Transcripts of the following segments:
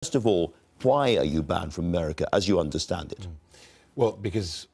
First of all, why are you banned from America, as you understand it? Well, because,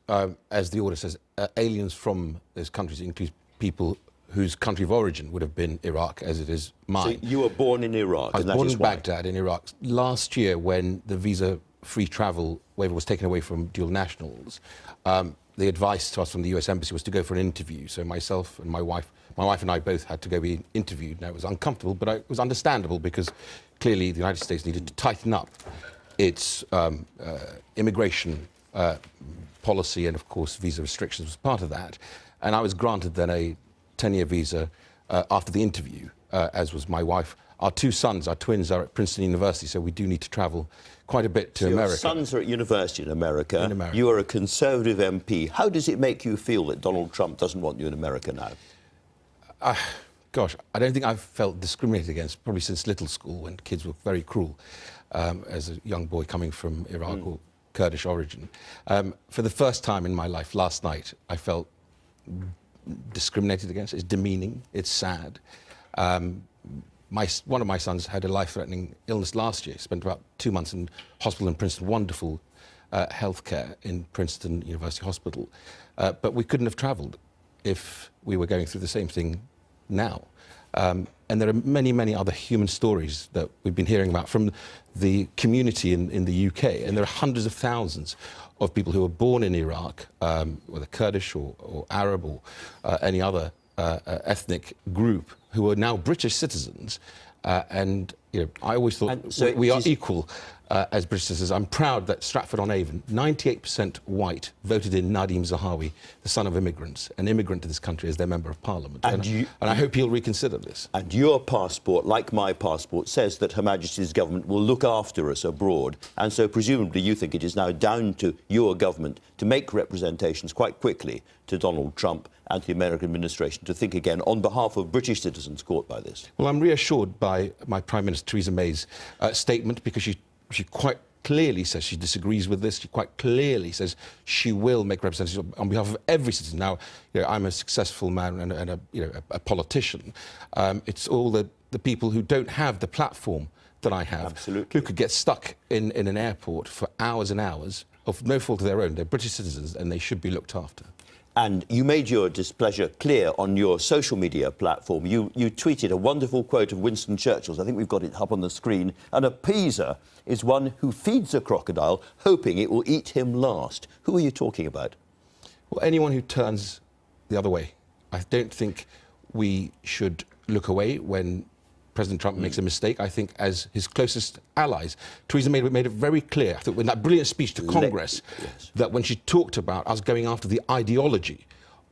as the order says, aliens from those countries include people whose country of origin would have been Iraq, as it is mine. So you were born in Iraq? I was born in Baghdad, in Iraq. Last year, when the visa-free travel waiver was taken away from dual nationals, the advice to us from the US Embassy was to go for an interview. So myself and my wife and I both had to go be interviewed. Now, it was uncomfortable, but it was understandable because clearly the United States needed to tighten up its immigration policy, and of course visa restrictions was part of that. And I was granted then a 10-year visa after the interview, as was my wife. Our two sons, our twins, are at Princeton University, so we do need to travel quite a bit to America. Your sons are at university in America. You are a Conservative MP. How does it make you feel that Donald Trump doesn't want you in America now? Gosh, I don't think I've felt discriminated against, probably since little school, when kids were very cruel, as a young boy coming from Iraq or Kurdish origin. For the first time in my life, last night, I felt discriminated against. It's demeaning, it's sad. One of my sons had a life-threatening illness last year. He spent about 2 months in hospital in Princeton, wonderful healthcare in Princeton University Hospital. But we couldn't have travelled if we were going through the same thing now. And there are many, many other human stories that we've been hearing about from the community in the UK. And there are hundreds of thousands of people who were born in Iraq, whether Kurdish or Arab or any other ethnic group, who are now British citizens. And you know, I always thought we are equal as British citizens. I'm proud that Stratford-on-Avon, 98% white, voted in Nadim Zahawi, the son of immigrants, an immigrant to this country, as their Member of Parliament. And I hope he'll reconsider this. And your passport, like my passport, says that Her Majesty's government will look after us abroad. And so presumably you think it is now down to your government to make representations quite quickly to Donald Trump and the American administration to think again on behalf of British citizens caught by this. Well, I'm reassured by my Prime Minister Theresa May's statement, because she quite clearly says she disagrees with this. She quite clearly says she will make representations on behalf of every citizen. Now, you know, I'm a successful man and a politician. It's all the people who don't have the platform that I have, who could get stuck in an airport for hours and hours of no fault of their own. They're British citizens and they should be looked after. And you made your displeasure clear on your social media platform. You tweeted a wonderful quote of Winston Churchill's. I think we've got it up on the screen. An appeaser is one who feeds a crocodile, hoping it will eat him last. Who are you talking about? Well, anyone who turns the other way. I don't think we should look away when President Trump makes a mistake. I think as his closest allies, Theresa May made it very clear, I think, in that brilliant speech to Congress, that when she talked about us going after the ideology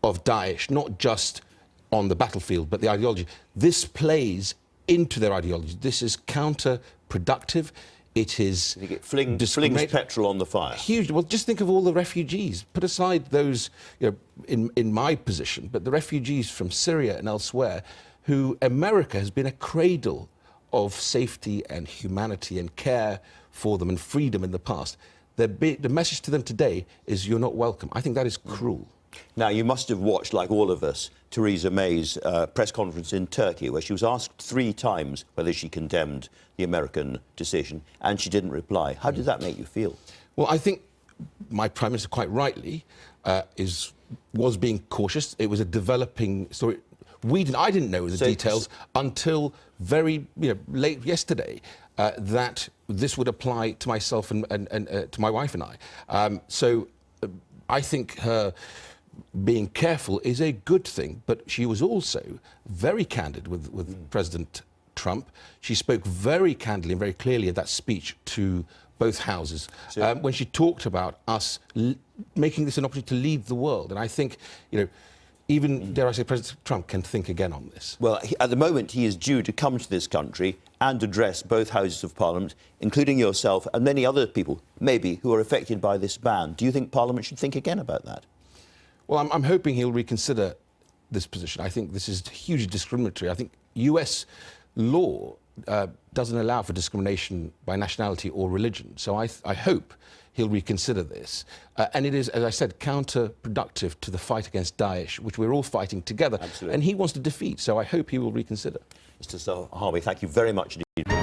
of Daesh, not just on the battlefield, but the ideology, this plays into their ideology. This is counterproductive. It is... It flings petrol on the fire. Huge. Well, just think of all the refugees. Put aside those, you know, in my position, but the refugees from Syria and elsewhere, who America has been a cradle of safety and humanity and care for them and freedom in the past. The message to them today is you're not welcome. I think that is cruel. Now, you must have watched, like all of us, Theresa May's press conference in Turkey, where she was asked 3 times whether she condemned the American decision, and she didn't reply. How did that make you feel? Well, I think my Prime Minister, quite rightly, was being cautious. It was a developing story. I didn't know the details until very late yesterday that this would apply to myself and to my wife and I. So I think her being careful is a good thing, but she was also very candid with President Trump. She spoke very candidly and very clearly in that speech to both houses when she talked about us making this an opportunity to lead the world. And I think, you know, even, dare I say, President Trump can think again on this. Well, at the moment, he is due to come to this country and address both Houses of Parliament, including yourself and many other people, maybe, who are affected by this ban. Do you think Parliament should think again about that? Well, I'm hoping he'll reconsider this position. I think this is hugely discriminatory. I think US law doesn't allow for discrimination by nationality or religion. So I hope he'll reconsider this. And it is, as I said, counterproductive to the fight against Daesh, which we're all fighting together. Absolutely. And he wants to defeat. So I hope he will reconsider. Mr. Zahawi, thank you very much indeed.